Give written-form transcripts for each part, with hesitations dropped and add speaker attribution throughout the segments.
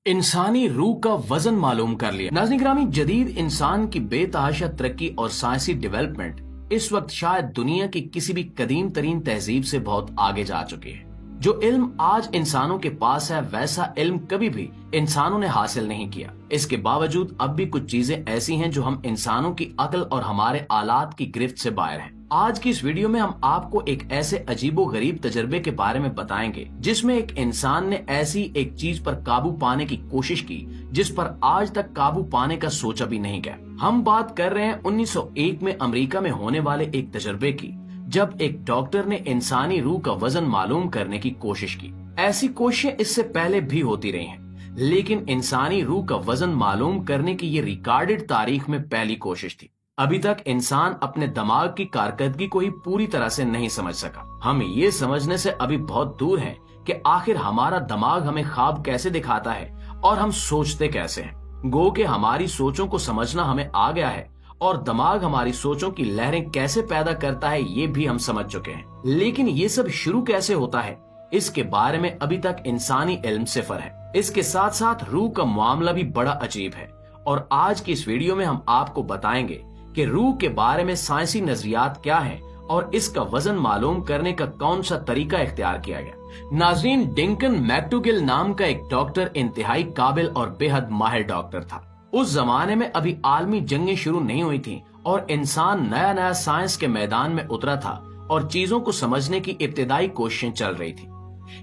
Speaker 1: इंसानी रूह का वजन मालूम कर लिया। नाज़रीन ग्रामी, जदीद इंसान की बेतहाशा तरक्की और साइंसी डेवलपमेंट इस वक्त शायद दुनिया की किसी भी कदीम तरीन तहजीब से बहुत आगे जा चुकी है। जो इल्म आज इंसानों के पास है वैसा इल्म कभी भी इंसानों ने हासिल नहीं किया। इसके बावजूद अब भी कुछ चीजें ऐसी हैं जो हम इंसानों की अक्ल और हमारे आलात की गिरफ्त से बाहर हैं। आज की इस वीडियो में हम आपको एक ऐसे अजीबो गरीब तजर्बे के बारे में बताएंगे जिसमें एक इंसान ने ऐसी एक चीज पर काबू पाने की कोशिश की जिस पर आज तक काबू पाने का सोचा भी नहीं गया। हम बात कर रहे हैं 1901 में अमेरिका में होने वाले एक तजर्बे की, जब एक डॉक्टर ने इंसानी रूह का वजन मालूम करने की कोशिश की। ऐसी कोशिशें इससे पहले भी होती रही हैं, लेकिन इंसानी रूह का वजन मालूम करने की ये रिकॉर्डेड तारीख में पहली कोशिश थी। अभी तक इंसान अपने दिमाग की कारकर्दगी को ही पूरी तरह से नहीं समझ सका। हम ये समझने से अभी बहुत दूर हैं कि आखिर हमारा दिमाग हमें ख्वाब कैसे दिखाता है और हम सोचते कैसे हैं। गो कि हमारी सोचों को समझना हमें आ गया है और दिमाग हमारी सोचों की लहरें कैसे पैदा करता है ये भी हम समझ चुके हैं। लेकिन ये सब शुरू कैसे होता है इसके बारे में अभी तक इंसानी इल्म सिफर है। इसके साथ साथ रूह का मामला भी बड़ा अजीब है और आज की इस वीडियो में हम आपको बताएंगे कि रूह के बारे में साइंसी नजरियात क्या हैं और इसका वजन मालूम करने का कौन सा तरीका इख्तियार किया गया। नाज़रीन, डिंकन मैक्डोगल नाम का एक डॉक्टर इंतहाई काबिल और बेहद माहिर डॉक्टर था। उस जमाने में अभी आलमी जंगें शुरू नहीं हुई थी और इंसान नया नया साइंस के मैदान में उतरा था और चीजों को समझने की इब्तिदाई कोशिशें चल रही थी।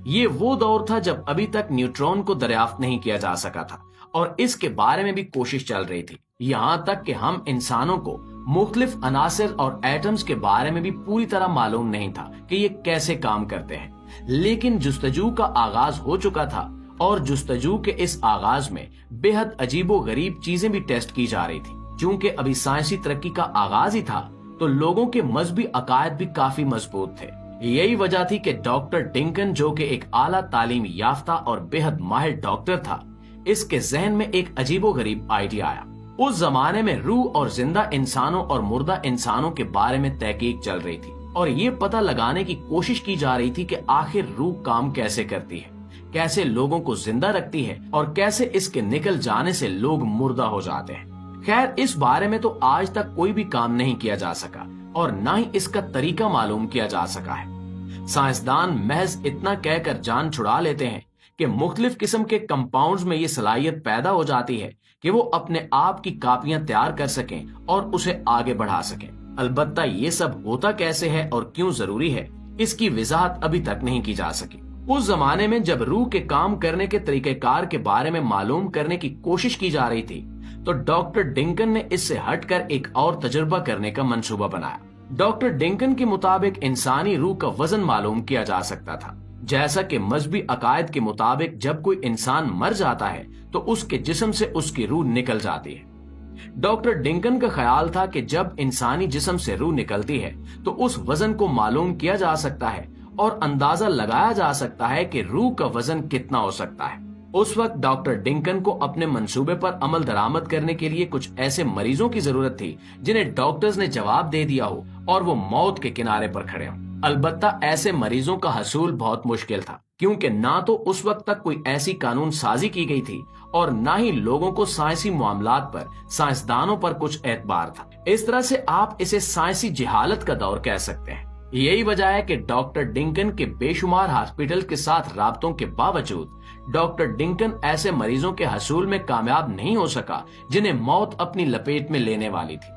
Speaker 1: ये वो दौर था जब अभी तक न्यूट्रॉन को दरियाफ्त नहीं किया जा सका था और इसके बारे में भी कोशिश चल रही थी। यहाँ तक कि हम इंसानों को मुख्तलिफ अनासिर और एटम्स के बारे में भी पूरी तरह मालूम नहीं था कि ये कैसे काम करते हैं। लेकिन जुस्तजू का आगाज हो चुका था और जुस्तजू के इस आगाज में बेहद अजीबो गरीब चीजें भी टेस्ट की जा रही थी। क्योंकि अभी साइंसी तरक्की का आगाज ही था तो लोगों के मजहबी अकायद भी काफी मजबूत थे। यही वजह थी कि डॉक्टर डिंकन, जो कि एक आला तालीम याफ्ता और बेहद माहिर डॉक्टर था, इसके जहन में एक अजीबो गरीब आइडिया आया। उस जमाने में रूह और जिंदा इंसानों और मुर्दा इंसानों के बारे में तहकीक चल रही थी और ये पता लगाने की कोशिश की जा रही थी कि आखिर रूह काम कैसे करती है, कैसे लोगों को जिंदा रखती है और कैसे इसके निकल जाने से लोग मुर्दा हो जाते हैं। खैर, इस बारे में तो आज तक कोई भी काम नहीं किया जा सका और न ही इसका तरीका मालूम किया जा सका है। साइंसदान महज इतना कहकर जान छुड़ा लेते हैं कि मुख्तलिफ किस्म के कंपाउंड्स में ये सलाहियत पैदा हो जाती है कि वो अपने आप की कापियां तैयार कर सकें और उसे आगे बढ़ा सकें। अलबत्ता ये सब होता कैसे है और क्यों जरूरी है, इसकी वजाहत अभी तक नहीं की जा सकी। उस जमाने में जब रूह के काम करने के तरीकेकार के बारे में मालूम करने की कोशिश की जा रही थी तो डॉक्टर डिंकन ने इससे हटकर एक और तजुर्बा करने का मंसूबा बनाया। डॉक्टर डिंकन के मुताबिक इंसानी रूह का वजन मालूम किया जा सकता था। जैसा कि मजहबी अकायद के मुताबिक जब कोई इंसान मर जाता है तो उसके जिस्म से उसकी रूह निकल जाती है। डॉक्टर डिंकन का ख्याल था कि जब इंसानी जिस्म से रूह निकलती है तो उस वजन को मालूम किया जा सकता है और अंदाजा लगाया जा सकता है कि रूह का वजन कितना हो सकता है। उस वक्त डॉक्टर डिंकन को अपने मंसूबे पर अमल दरामद करने के लिए कुछ ऐसे मरीजों की जरूरत थी जिन्हें डॉक्टर्स ने जवाब दे दिया हो और वो मौत के किनारे पर खड़े हों। अलबत्ता ऐसे मरीजों का हसूल बहुत मुश्किल था क्योंकि ना तो उस वक्त तक कोई ऐसी कानून साजी की गई थी और ना ही लोगों को साइंसी मामलात पर, साइंसदानों पर कुछ एतबार था। इस तरह से आप इसे साइंसी जिहालत का दौर कह सकते हैं। यही वजह है कि डॉक्टर डिंकन के बेशुमार हॉस्पिटल के साथ राब्तों के बावजूद डॉक्टर डिंकन ऐसे मरीजों के हसूल में कामयाब नहीं हो सका जिन्हें मौत अपनी लपेट में लेने वाली थी।